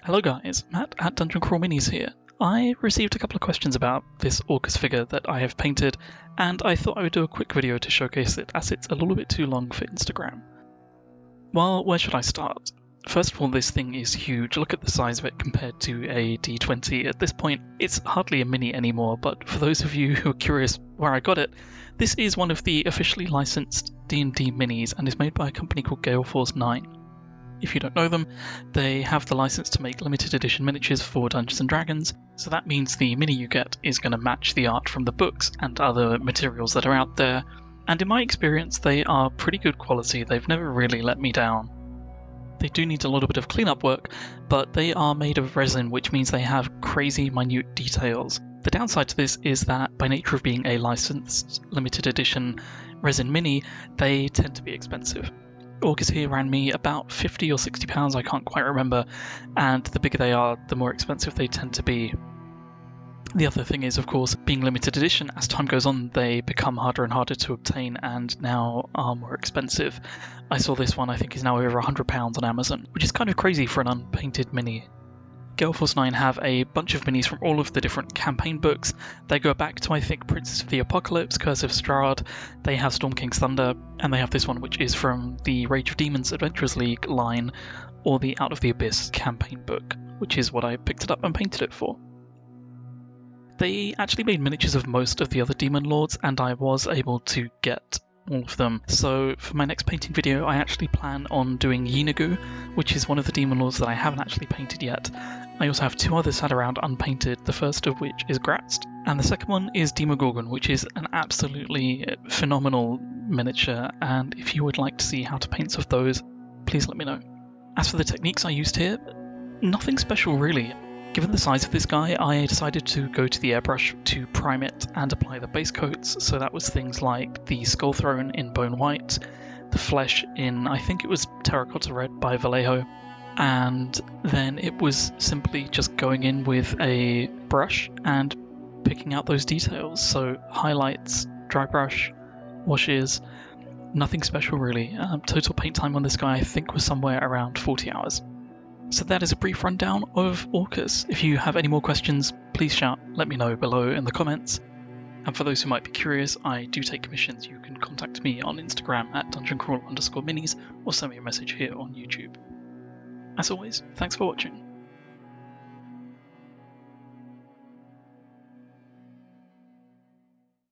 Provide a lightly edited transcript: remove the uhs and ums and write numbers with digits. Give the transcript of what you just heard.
Hello guys, Matt at Dungeon Crawl Minis here. I received a couple of questions about this Orcus figure that I have painted, and I thought I would do a quick video to showcase it as it's a little bit too long for Instagram. Well, where should I start? First of all, this thing is huge. Look at the size of it compared to a D20. At this point, it's hardly a mini anymore, but for those of you who are curious where I got it, this is one of the officially licensed D&D minis and is made by a company called Gale Force 9. If you don't know them, they have the license to make limited edition miniatures for Dungeons & Dragons, so that means the mini you get is going to match the art from the books and other materials that are out there, and in my experience they are pretty good quality. They've never really let me down. They do need a little bit of cleanup work, but they are made of resin, which means they have crazy minute details. The downside to this is that by nature of being a licensed limited edition resin mini, they tend to be expensive. Orcus here ran me about £50 or £60, I can't quite remember, and the bigger they are, the more expensive they tend to be. The other thing is, of course, being limited edition, as time goes on, they become harder and harder to obtain and now are more expensive. I saw this one, I think, is now over £100 on Amazon, which is kind of crazy for an unpainted mini. Gale Force 9 have a bunch of minis from all of the different campaign books. They go back to, I think, Princess of the Apocalypse, Curse of Strahd, they have Storm King's Thunder, and they have this one which is from the Rage of Demons Adventurers League line, or the Out of the Abyss campaign book, which is what I picked it up and painted it for. They actually made miniatures of most of the other Demon Lords, and I was able to get all of them. So for my next painting video, I actually plan on doing Yeenagu, which is one of the Demon Lords that I haven't actually painted yet. I also have two others sat around unpainted, the first of which is Gratzt, and the second one is Demogorgon, which is an absolutely phenomenal miniature, and if you would like to see how to paint some of those, please let me know. As for the techniques I used here, nothing special really. Given the size of this guy, I decided to go to the airbrush to prime it and apply the base coats, so that was things like the Skull Throne in Bone White, the flesh in, I think it was Terracotta Red by Vallejo, and then it was simply just going in with a brush and picking out those details, so highlights, dry brush, washes, nothing special really. Total paint time on this guy I think was somewhere around 40 hours. So that is a brief rundown of Orcus. If you have any more questions, please shout, let me know below in the comments. And for those who might be curious, I do take commissions. You can contact me on Instagram at dungeoncrawl_minis or send me a message here on YouTube. As always, thanks for watching.